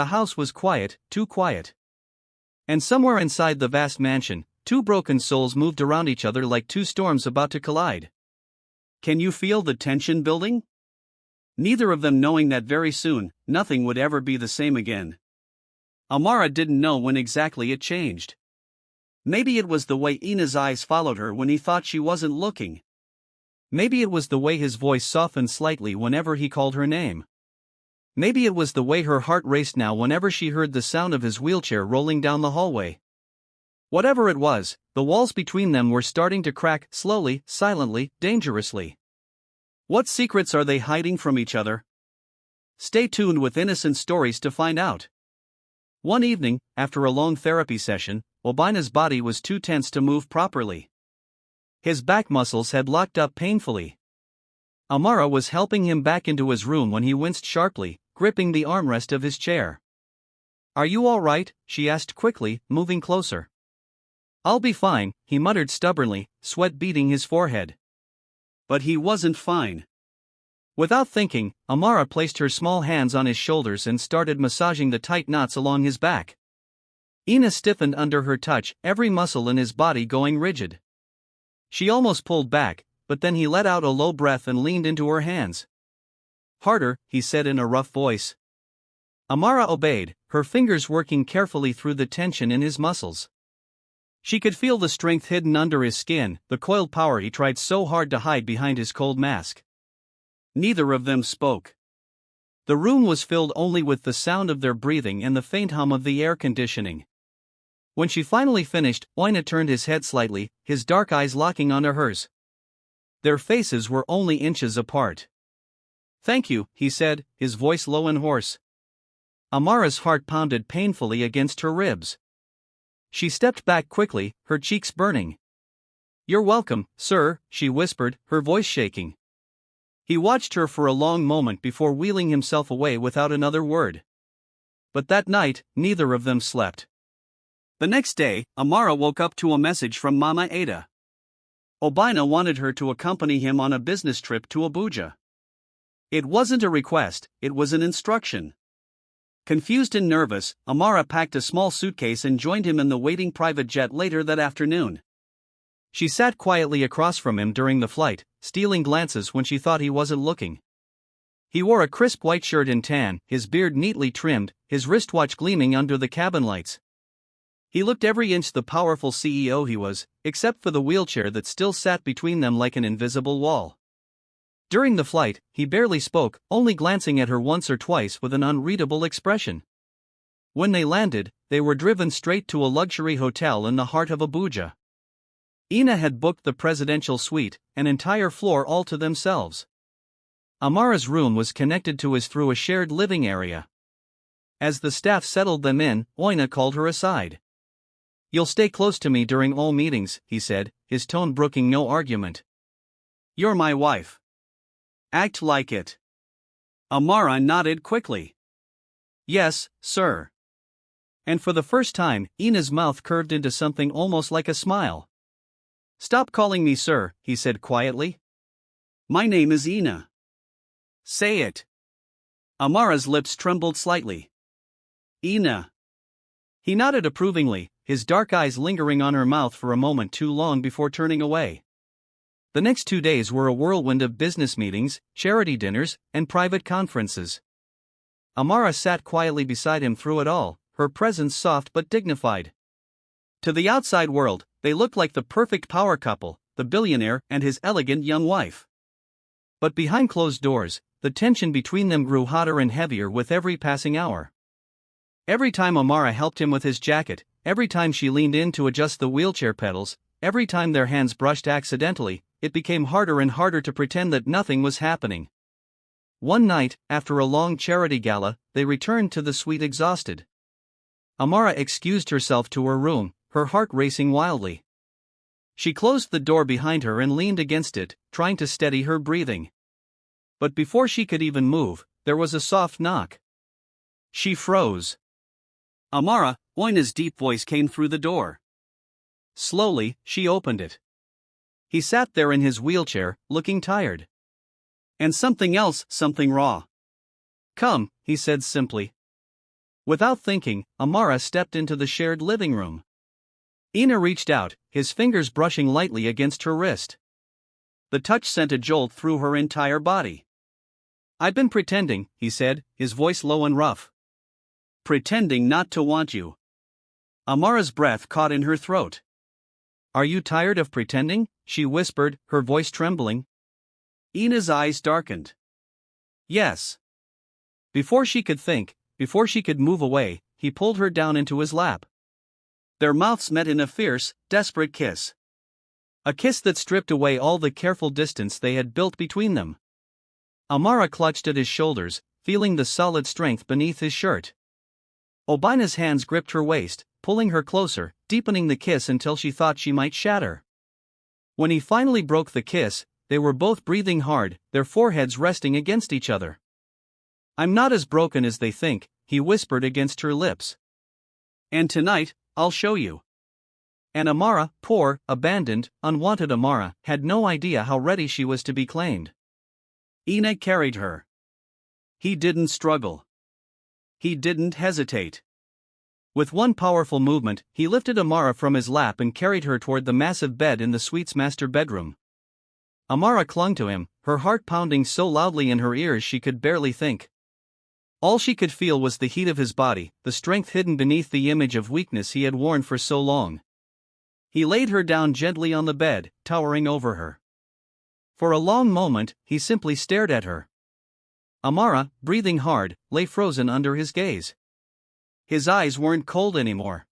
the house was quiet, too quiet. And somewhere inside the vast mansion, two broken souls moved around each other like two storms about to collide. Can you feel the tension building? Neither of them knowing that very soon, nothing would ever be the same again. Amara didn't know when exactly it changed. Maybe it was the way Ina's eyes followed her when he thought she wasn't looking. Maybe it was the way his voice softened slightly whenever he called her name. Maybe it was the way her heart raced now whenever she heard the sound of his wheelchair rolling down the hallway. Whatever it was, the walls between them were starting to crack, slowly, silently, dangerously. What secrets are they hiding from each other? Stay tuned with Innocent Stories to find out. One evening, after a long therapy session, Obina's body was too tense to move properly. His back muscles had locked up painfully. Amara was helping him back into his room when he winced sharply, gripping the armrest of his chair. "Are you all right?" she asked quickly, moving closer. "I'll be fine," he muttered stubbornly, sweat beading his forehead. But he wasn't fine. Without thinking, Amara placed her small hands on his shoulders and started massaging the tight knots along his back. Ina stiffened under her touch, every muscle in his body going rigid. She almost pulled back, but then he let out a low breath and leaned into her hands. "Harder," he said in a rough voice. Amara obeyed, her fingers working carefully through the tension in his muscles. She could feel the strength hidden under his skin, the coiled power he tried so hard to hide behind his cold mask. Neither of them spoke. The room was filled only with the sound of their breathing and the faint hum of the air conditioning. When she finally finished, Oina turned his head slightly, his dark eyes locking onto hers. Their faces were only inches apart. "Thank you," he said, his voice low and hoarse. Amara's heart pounded painfully against her ribs. She stepped back quickly, her cheeks burning. "You're welcome, sir," she whispered, her voice shaking. He watched her for a long moment before wheeling himself away without another word. But that night, neither of them slept. The next day, Amara woke up to a message from Mama Ada. Obina wanted her to accompany him on a business trip to Abuja. It wasn't a request, it was an instruction. Confused and nervous, Amara packed a small suitcase and joined him in the waiting private jet later that afternoon. She sat quietly across from him during the flight, stealing glances when she thought he wasn't looking. He wore a crisp white shirt and tan, his beard neatly trimmed, his wristwatch gleaming under the cabin lights. He looked every inch the powerful CEO he was, except for the wheelchair that still sat between them like an invisible wall. During the flight, he barely spoke, only glancing at her once or twice with an unreadable expression. When they landed, they were driven straight to a luxury hotel in the heart of Abuja. Ina had booked the presidential suite, an entire floor all to themselves. Amara's room was connected to his through a shared living area. As the staff settled them in, Oina called her aside. "You'll stay close to me during all meetings," he said, his tone brooking no argument. "You're my wife. Act like it." Amara nodded quickly. "Yes, sir." And for the first time, Ina's mouth curved into something almost like a smile. "Stop calling me sir," he said quietly. "My name is Ina." "Say it." Amara's lips trembled slightly. "Ina." He nodded approvingly, his dark eyes lingering on her mouth for a moment too long before turning away. The next 2 days were a whirlwind of business meetings, charity dinners, and private conferences. Amara sat quietly beside him through it all, her presence soft but dignified. To the outside world, they looked like the perfect power couple, the billionaire and his elegant young wife. But behind closed doors, the tension between them grew hotter and heavier with every passing hour. Every time Amara helped him with his jacket, every time she leaned in to adjust the wheelchair pedals, every time their hands brushed accidentally, it became harder and harder to pretend that nothing was happening. One night, after a long charity gala, they returned to the suite exhausted. Amara excused herself to her room, her heart racing wildly. She closed the door behind her and leaned against it, trying to steady her breathing. But before she could even move, there was a soft knock. She froze. "Amara," Oina's deep voice came through the door. Slowly, she opened it. He sat there in his wheelchair, looking tired. And something else, something raw. "Come," he said simply. Without thinking, Amara stepped into the shared living room. Ina reached out, his fingers brushing lightly against her wrist. The touch sent a jolt through her entire body. "I've been pretending," he said, his voice low and rough. "Pretending not to want you." Amara's breath caught in her throat. "Are you tired of pretending?" she whispered, her voice trembling. Ina's eyes darkened. "Yes." Before she could think, before she could move away, he pulled her down into his lap. Their mouths met in a fierce, desperate kiss. A kiss that stripped away all the careful distance they had built between them. Amara clutched at his shoulders, feeling the solid strength beneath his shirt. Obina's hands gripped her waist, pulling her closer, deepening the kiss until she thought she might shatter. When he finally broke the kiss, they were both breathing hard, their foreheads resting against each other. "I'm not as broken as they think," he whispered against her lips. "And tonight, I'll show you." And Amara, poor, abandoned, unwanted Amara, had no idea how ready she was to be claimed. Ina carried her. He didn't struggle. He didn't hesitate. With one powerful movement, he lifted Amara from his lap and carried her toward the massive bed in the suite's master bedroom. Amara clung to him, her heart pounding so loudly in her ears she could barely think. All she could feel was the heat of his body, the strength hidden beneath the image of weakness he had worn for so long. He laid her down gently on the bed, towering over her. For a long moment, he simply stared at her. Amara, breathing hard, lay frozen under his gaze. His eyes weren't cold anymore.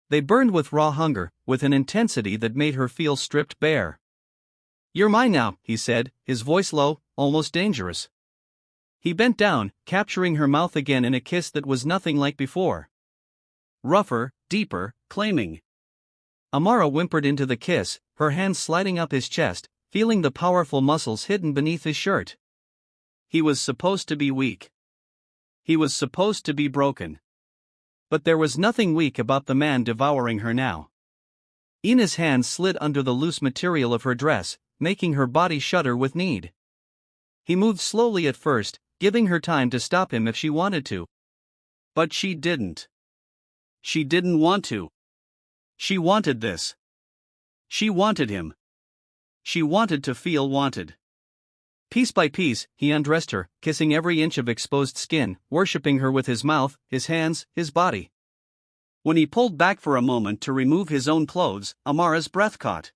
They burned with raw hunger, with an intensity that made her feel stripped bare. "You're mine now," he said, his voice low, almost dangerous. He bent down, capturing her mouth again in a kiss that was nothing like before. Rougher, deeper, claiming. Amara whimpered into the kiss, her hands sliding up his chest, feeling the powerful muscles hidden beneath his shirt. He was supposed to be weak. He was supposed to be broken. But there was nothing weak about the man devouring her now. Ina's hands slid under the loose material of her dress, making her body shudder with need. He moved slowly at first, giving her time to stop him if she wanted to. But she didn't. She didn't want to. She wanted this. She wanted him. She wanted to feel wanted. Piece by piece, he undressed her, kissing every inch of exposed skin, worshipping her with his mouth, his hands, his body. When he pulled back for a moment to remove his own clothes, Amara's breath caught.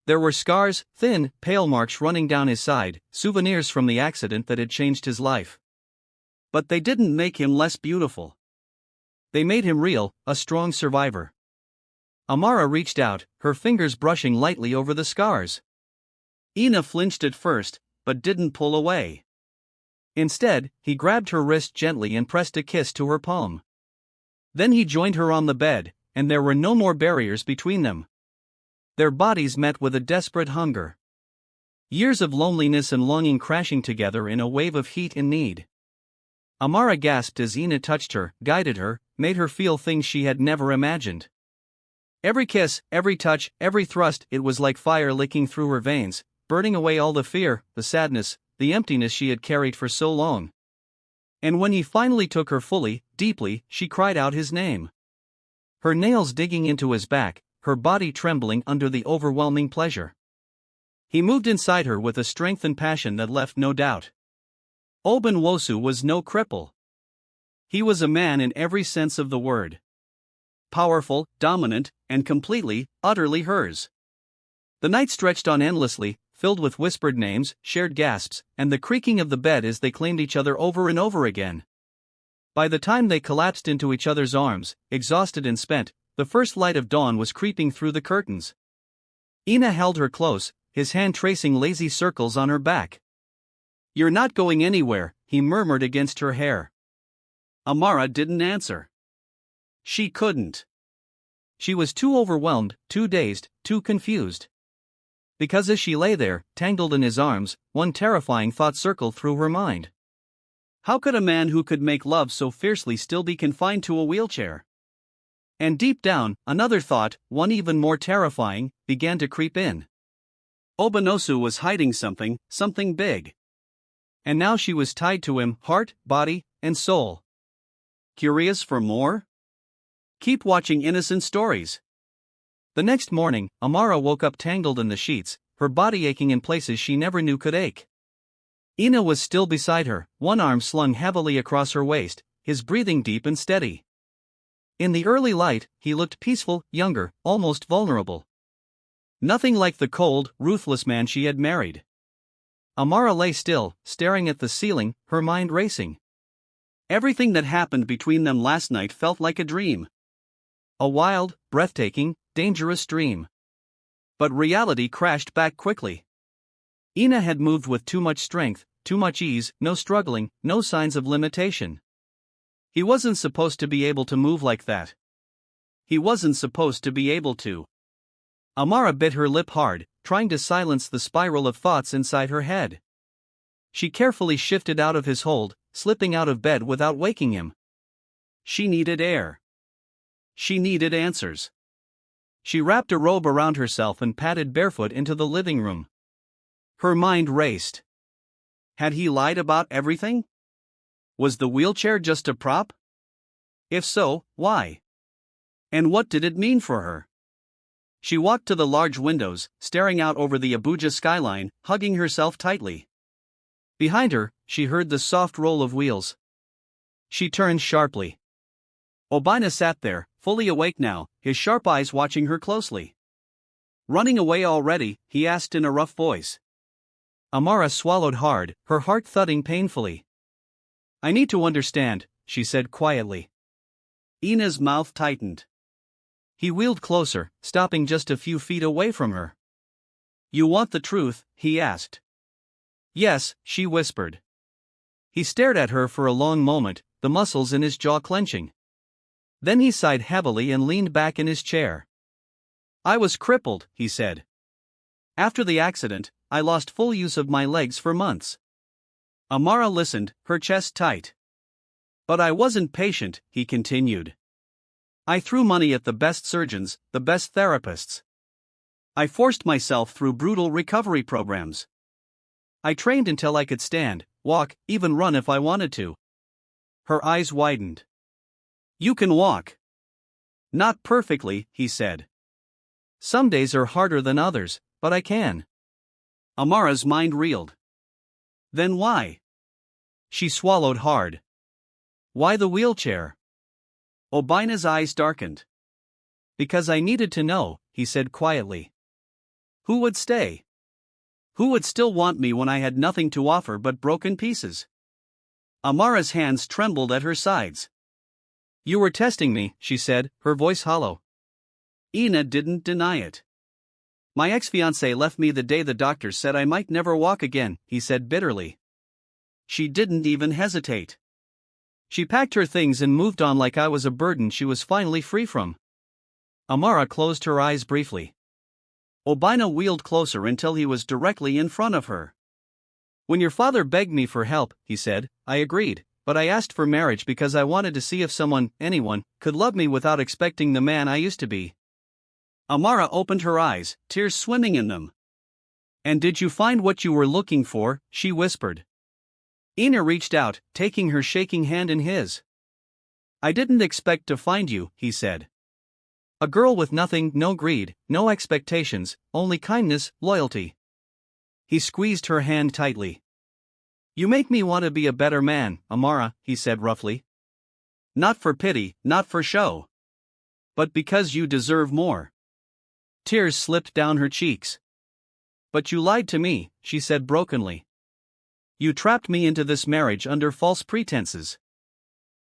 There were scars, thin, pale marks running down his side, souvenirs from the accident that had changed his life. But they didn't make him less beautiful. They made him real, a strong survivor. Amara reached out, her fingers brushing lightly over the scars. Ina flinched at first, but didn't pull away. Instead, he grabbed her wrist gently and pressed a kiss to her palm. Then he joined her on the bed, and there were no more barriers between them. Their bodies met with a desperate hunger. Years of loneliness and longing crashing together in a wave of heat and need. Amara gasped as Ina touched her, guided her, made her feel things she had never imagined. Every kiss, every touch, every thrust, it was like fire licking through her veins, burning away all the fear, the sadness, the emptiness she had carried for so long. And when he finally took her fully, deeply, she cried out his name. Her nails digging into his back, her body trembling under the overwhelming pleasure. He moved inside her with a strength and passion that left no doubt. Obanwosu was no cripple. He was a man in every sense of the word. Powerful, dominant, and completely, utterly hers. The night stretched on endlessly, filled with whispered names, shared gasps, and the creaking of the bed as they claimed each other over and over again. By the time they collapsed into each other's arms, exhausted and spent, the first light of dawn was creeping through the curtains. Ina held her close, his hand tracing lazy circles on her back. "You're not going anywhere," he murmured against her hair. Amara didn't answer. She couldn't. She was too overwhelmed, too dazed, too confused. Because as she lay there, tangled in his arms, one terrifying thought circled through her mind. How could a man who could make love so fiercely still be confined to a wheelchair? And deep down, another thought, one even more terrifying, began to creep in. Obanosu was hiding something, something big. And now she was tied to him, heart, body, and soul. Curious for more? Keep watching Innocent Stories. The next morning, Amara woke up tangled in the sheets, her body aching in places she never knew could ache. Ina was still beside her, one arm slung heavily across her waist, his breathing deep and steady. In the early light, he looked peaceful, younger, almost vulnerable. Nothing like the cold, ruthless man she had married. Amara lay still, staring at the ceiling, her mind racing. Everything that happened between them last night felt like a dream. A wild, breathtaking, dangerous dream. But reality crashed back quickly. Ina had moved with too much strength, too much ease, no struggling, no signs of limitation. He wasn't supposed to be able to move like that. He wasn't supposed to be able to. Amara bit her lip hard, trying to silence the spiral of thoughts inside her head. She carefully shifted out of his hold, slipping out of bed without waking him. She needed air. She needed answers. She wrapped a robe around herself and padded barefoot into the living room. Her mind raced. Had he lied about everything? Was the wheelchair just a prop? If so, why? And what did it mean for her? She walked to the large windows, staring out over the Abuja skyline, hugging herself tightly. Behind her, she heard the soft roll of wheels. She turned sharply. Obina sat there, fully awake now, his sharp eyes watching her closely. Running away already? He asked in a rough voice. Amara swallowed hard, her heart thudding painfully. I need to understand, she said quietly. Ina's mouth tightened. He wheeled closer, stopping just a few feet away from her. You want the truth? He asked. Yes, she whispered. He stared at her for a long moment, the muscles in his jaw clenching. Then he sighed heavily and leaned back in his chair. I was crippled, he said. After the accident, I lost full use of my legs for months. Amara listened, her chest tight. But I wasn't patient, he continued. I threw money at the best surgeons, the best therapists. I forced myself through brutal recovery programs. I trained until I could stand, walk, even run if I wanted to. Her eyes widened. You can walk. Not perfectly, he said. Some days are harder than others, but I can. Amara's mind reeled. Then why? She swallowed hard. Why the wheelchair? Obina's eyes darkened. Because I needed to know, he said quietly. Who would stay? Who would still want me when I had nothing to offer but broken pieces? Amara's hands trembled at her sides. You were testing me, she said, her voice hollow. Ina didn't deny it. My ex-fiancé left me the day the doctor said I might never walk again, he said bitterly. She didn't even hesitate. She packed her things and moved on like I was a burden she was finally free from. Amara closed her eyes briefly. Obina wheeled closer until he was directly in front of her. When your father begged me for help, he said, I agreed, but I asked for marriage because I wanted to see if someone, anyone, could love me without expecting the man I used to be. Amara opened her eyes, tears swimming in them. And did you find what you were looking for? She whispered. Ina reached out, taking her shaking hand in his. I didn't expect to find you, he said. A girl with nothing, no greed, no expectations, only kindness, loyalty. He squeezed her hand tightly. You make me want to be a better man, Amara, he said roughly. Not for pity, not for show. But because you deserve more. Tears slipped down her cheeks. But you lied to me, she said brokenly. You trapped me into this marriage under false pretenses.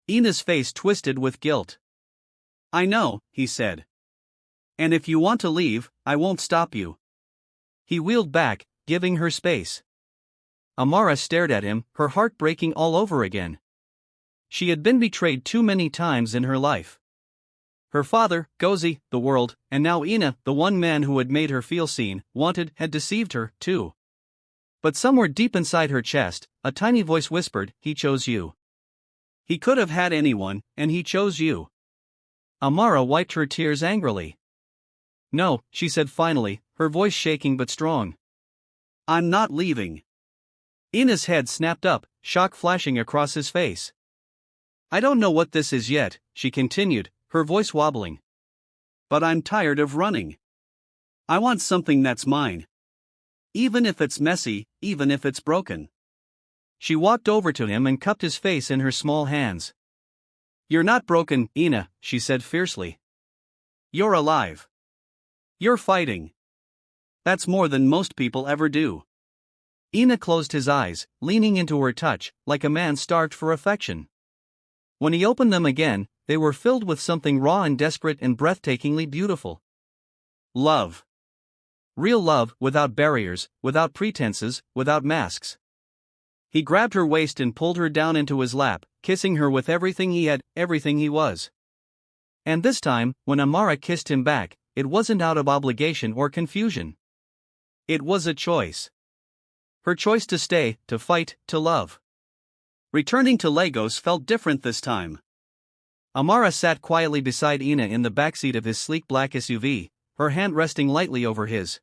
Ina's face twisted with guilt. I know, he said. And if you want to leave, I won't stop you. He wheeled back, giving her space. Amara stared at him, her heart breaking all over again. She had been betrayed too many times in her life. Her father, Gozi, the world, and now Ina, the one man who had made her feel seen, wanted, had deceived her, too. But somewhere deep inside her chest, a tiny voice whispered, he chose you. He could have had anyone, and he chose you. Amara wiped her tears angrily. No, she said finally, her voice shaking but strong. I'm not leaving. Ina's head snapped up, shock flashing across his face. I don't know what this is yet, she continued, her voice wobbling. But I'm tired of running. I want something that's mine. Even if it's messy, even if it's broken. She walked over to him and cupped his face in her small hands. You're not broken, Ina, she said fiercely. You're alive. You're fighting. That's more than most people ever do. Ina closed his eyes, leaning into her touch, like a man starved for affection. When he opened them again, they were filled with something raw and desperate and breathtakingly beautiful. Love. Real love, without barriers, without pretenses, without masks. He grabbed her waist and pulled her down into his lap, kissing her with everything he had, everything he was. And this time, when Amara kissed him back, it wasn't out of obligation or confusion. It was a choice. Her choice to stay, to fight, to love. Returning to Lagos felt different this time. Amara sat quietly beside Ina in the backseat of his sleek black SUV, her hand resting lightly over his.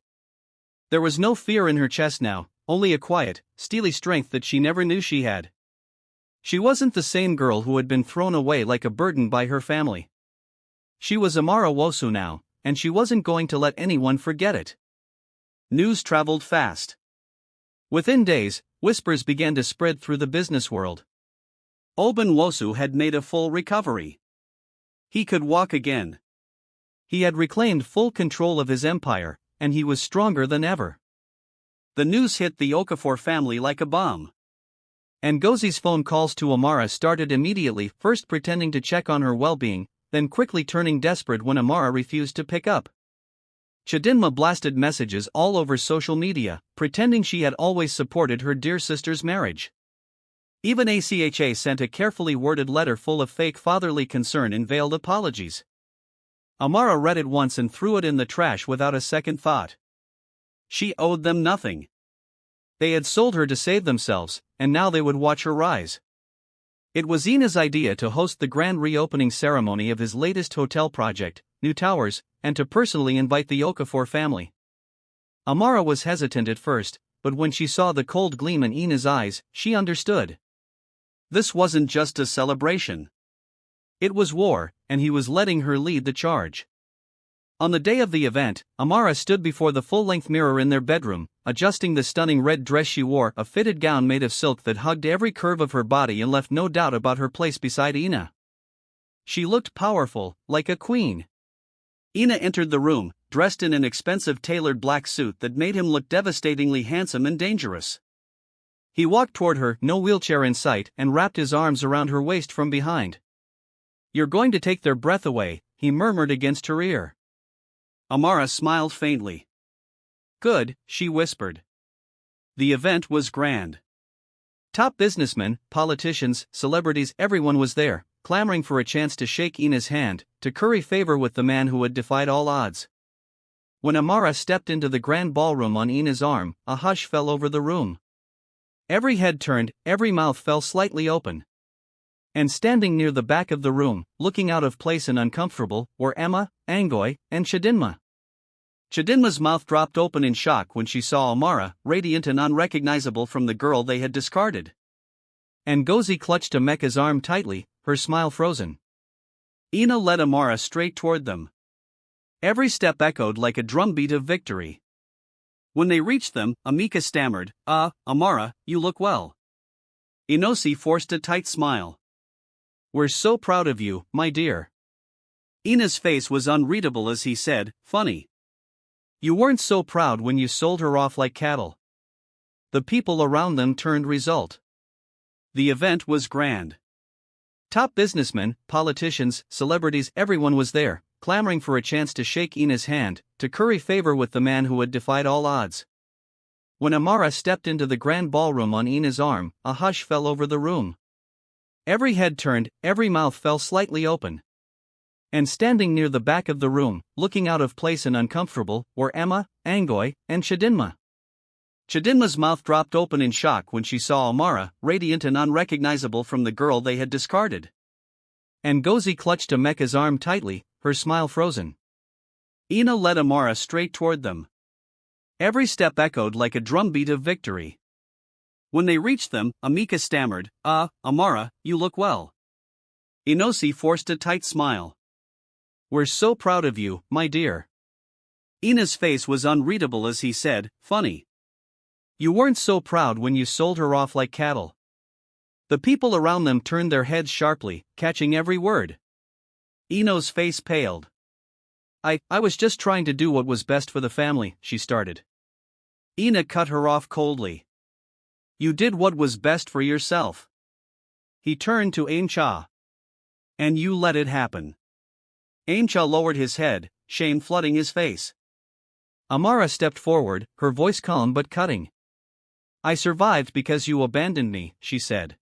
There was no fear in her chest now, only a quiet, steely strength that she never knew she had. She wasn't the same girl who had been thrown away like a burden by her family. She was Amara Wosu now, and she wasn't going to let anyone forget it. News traveled fast. Within days, whispers began to spread through the business world. Oban Wosu had made a full recovery. He could walk again. He had reclaimed full control of his empire, and he was stronger than ever. The news hit the Okafor family like a bomb. Ngozi's phone calls to Amara started immediately, first pretending to check on her well-being, then quickly turning desperate when Amara refused to pick up. Chidinma blasted messages all over social media, pretending she had always supported her dear sister's marriage. Even ACHA sent a carefully worded letter full of fake fatherly concern and veiled apologies. Amara read it once and threw it in the trash without a second thought. She owed them nothing. They had sold her to save themselves, and now they would watch her rise. It was Ina's idea to host the grand reopening ceremony of his latest hotel project, New Towers, and to personally invite the Okafor family. Amara was hesitant at first, but when she saw the cold gleam in Ina's eyes, she understood. This wasn't just a celebration. It was war, and he was letting her lead the charge. On the day of the event, Amara stood before the full-length mirror in their bedroom, adjusting the stunning red dress she wore, a fitted gown made of silk that hugged every curve of her body and left no doubt about her place beside Ina. She looked powerful, like a queen. Ina entered the room, dressed in an expensive tailored black suit that made him look devastatingly handsome and dangerous. He walked toward her, no wheelchair in sight, and wrapped his arms around her waist from behind. "You're going to take their breath away," he murmured against her ear. Amara smiled faintly. "Good," she whispered. The event was grand. Top businessmen, politicians, celebrities, everyone was there, clamoring for a chance to shake Ina's hand, to curry favor with the man who had defied all odds. When Amara stepped into the grand ballroom on Ina's arm, a hush fell over the room. Every head turned, every mouth fell slightly open. And standing near the back of the room, looking out of place and uncomfortable, were Emma, Ngozi, and Chidinma. Chidinma's mouth dropped open in shock when she saw Amara, radiant and unrecognizable from the girl they had discarded. Ngozi clutched Emeka's arm tightly, her smile frozen. Ina led Amara straight toward them. Every step echoed like a drumbeat of victory. When they reached them, Emeka stammered, Amara, you look well." Inosi forced a tight smile. "We're so proud of you, my dear." Ina's face was unreadable as he said, "Funny. You weren't so proud when you sold her off like cattle." The people around them turned result. The event was grand. Top businessmen, politicians, celebrities, everyone was there, clamoring for a chance to shake Ina's hand, to curry favor with the man who had defied all odds. When Amara stepped into the grand ballroom on Ina's arm, a hush fell over the room. Every head turned, every mouth fell slightly open. And standing near the back of the room, looking out of place and uncomfortable, were Emma, Ngozi, and Chidinma. Chidinma's mouth dropped open in shock when she saw Amara, radiant and unrecognizable from the girl they had discarded. Ngozi clutched Emeka's arm tightly, her smile frozen. Ina led Amara straight toward them. Every step echoed like a drumbeat of victory. When they reached them, Emeka stammered, Amara, you look well." Inosi forced a tight smile. "We're so proud of you, my dear." Ina's face was unreadable as he said, "Funny. You weren't so proud when you sold her off like cattle." The people around them turned their heads sharply, catching every word. Ino's face paled. I was just trying to do what was best for the family," she started. Ina cut her off coldly. "You did what was best for yourself." He turned to Aincha. "And you let it happen." Aincha lowered his head, shame flooding his face. Amara stepped forward, her voice calm but cutting. "I survived because you abandoned me," she said.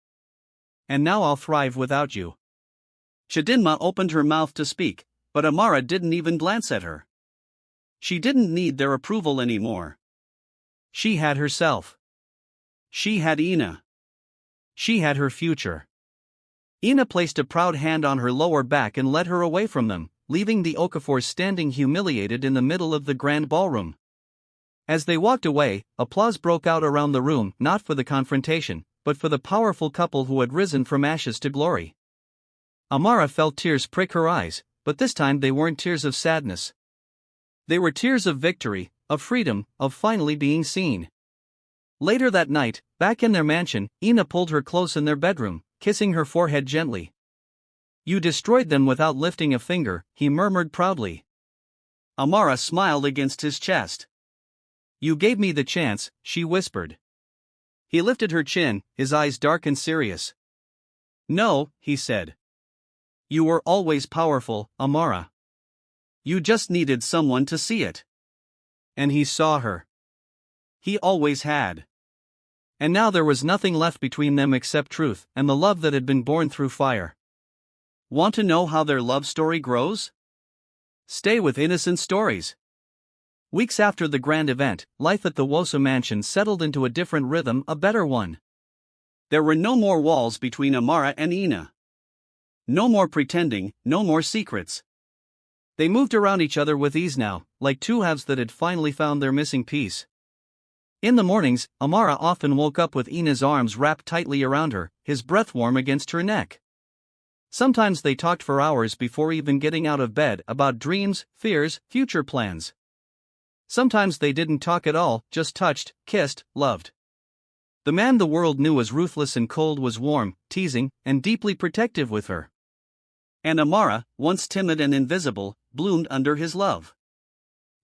"And now I'll thrive without you." Chidinma opened her mouth to speak, but Amara didn't even glance at her. She didn't need their approval anymore. She had herself. She had Ina. She had her future. Ina placed a proud hand on her lower back and led her away from them, leaving the Okafors standing humiliated in the middle of the grand ballroom. As they walked away, applause broke out around the room, not for the confrontation, but for the powerful couple who had risen from ashes to glory. Amara felt tears prick her eyes, but this time they weren't tears of sadness. They were tears of victory, of freedom, of finally being seen. Later that night, back in their mansion, Ina pulled her close in their bedroom, kissing her forehead gently. "You destroyed them without lifting a finger," he murmured proudly. Amara smiled against his chest. "You gave me the chance," she whispered. He lifted her chin, his eyes dark and serious. "No," he said. "You were always powerful, Amara. You just needed someone to see it." And he saw her. He always had. And now there was nothing left between them except truth and the love that had been born through fire. Want to know how their love story grows? Stay with Innocent Stories. Weeks after the grand event, life at the Wosa mansion settled into a different rhythm, a better one. There were no more walls between Amara and Ina. No more pretending, no more secrets. They moved around each other with ease now, like two halves that had finally found their missing piece. In the mornings, Amara often woke up with Ina's arms wrapped tightly around her, his breath warm against her neck. Sometimes they talked for hours before even getting out of bed about dreams, fears, future plans. Sometimes they didn't talk at all, just touched, kissed, loved. The man the world knew as ruthless and cold was warm, teasing, and deeply protective with her. And Amara, once timid and invisible, bloomed under his love.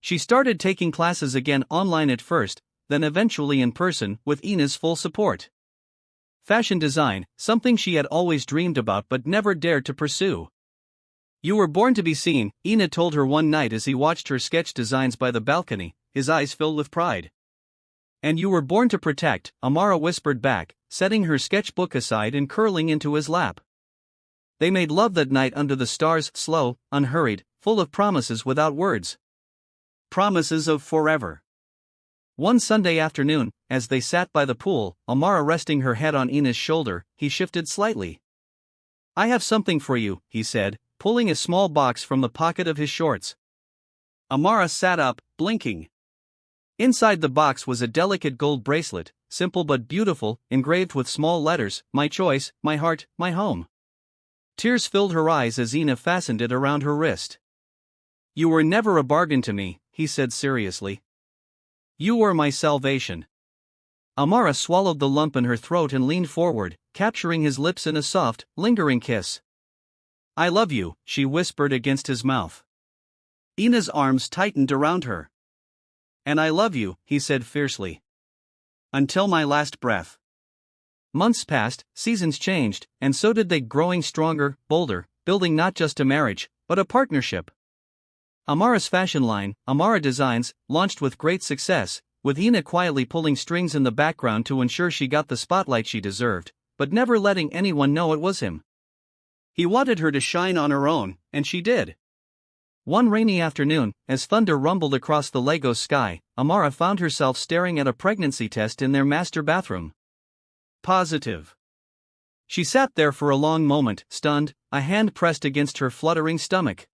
She started taking classes again online at first, then eventually in person, with Ina's full support. Fashion design, something she had always dreamed about but never dared to pursue. "You were born to be seen," Ina told her one night as he watched her sketch designs by the balcony, his eyes filled with pride. "And you were born to protect," Amara whispered back, setting her sketchbook aside and curling into his lap. They made love that night under the stars, slow, unhurried, full of promises without words. Promises of forever. One Sunday afternoon, as they sat by the pool, Amara resting her head on Ina's shoulder, he shifted slightly. "I have something for you," he said, pulling a small box from the pocket of his shorts. Amara sat up, blinking. Inside the box was a delicate gold bracelet, simple but beautiful, engraved with small letters, "My choice, my heart, my home." Tears filled her eyes as Ina fastened it around her wrist. "You were never a bargain to me," he said seriously. "You were my salvation." Amara swallowed the lump in her throat and leaned forward, capturing his lips in a soft, lingering kiss. "I love you," she whispered against his mouth. Ina's arms tightened around her. "And I love you," he said fiercely. "Until my last breath." Months passed, seasons changed, and so did they, growing stronger, bolder, building not just a marriage, but a partnership. Amara's fashion line, Amara Designs, launched with great success, with Ina quietly pulling strings in the background to ensure she got the spotlight she deserved, but never letting anyone know it was him. He wanted her to shine on her own, and she did. One rainy afternoon, as thunder rumbled across the Lagos sky, Amara found herself staring at a pregnancy test in their master bathroom. Positive. She sat there for a long moment, stunned, a hand pressed against her fluttering stomach.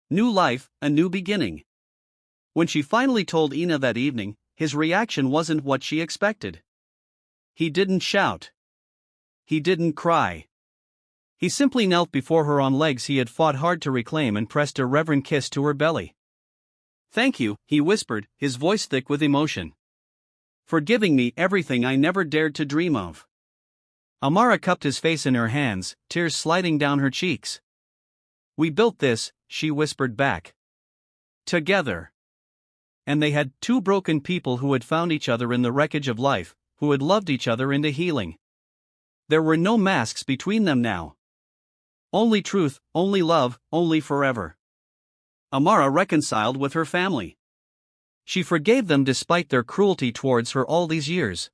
New life, a new beginning. When she finally told Ina that evening, his reaction wasn't what she expected. He didn't shout. He didn't cry. He simply knelt before her on legs he had fought hard to reclaim and pressed a reverent kiss to her belly. "Thank you," he whispered, his voice thick with emotion. "For giving me everything I never dared to dream of." Amara cupped his face in her hands, tears sliding down her cheeks. "We built this," she whispered back. "Together." And they had two broken people who had found each other in the wreckage of life, who had loved each other into healing. There were no masks between them now. Only truth, only love, only forever. Amara reconciled with her family. She forgave them despite their cruelty towards her all these years.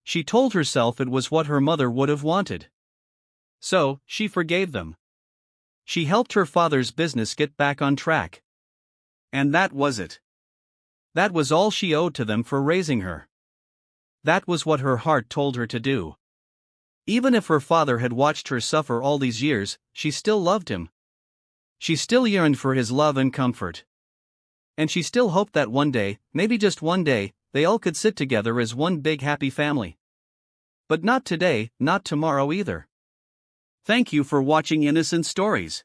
She told herself it was what her mother would have wanted. So, she forgave them. She helped her father's business get back on track. And that was it. That was all she owed to them for raising her. That was what her heart told her to do. Even if her father had watched her suffer all these years, she still loved him. She still yearned for his love and comfort. And she still hoped that one day, maybe just one day, they all could sit together as one big happy family. But not today, not tomorrow either. Thank you for watching Innocent Stories.